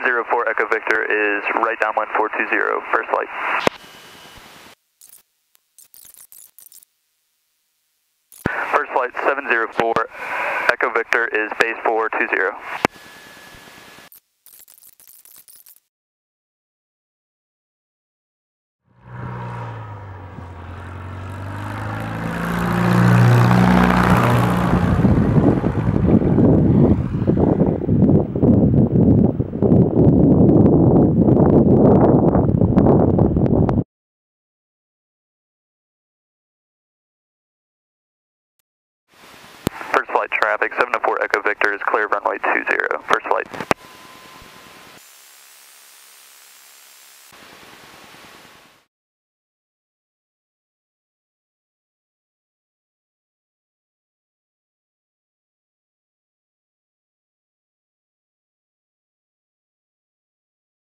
704 Echo Victor is right downwind 420, first flight. First flight 704 Echo Victor is base 420. First flight traffic, 704 Echo Victor is clear runway 20, first flight.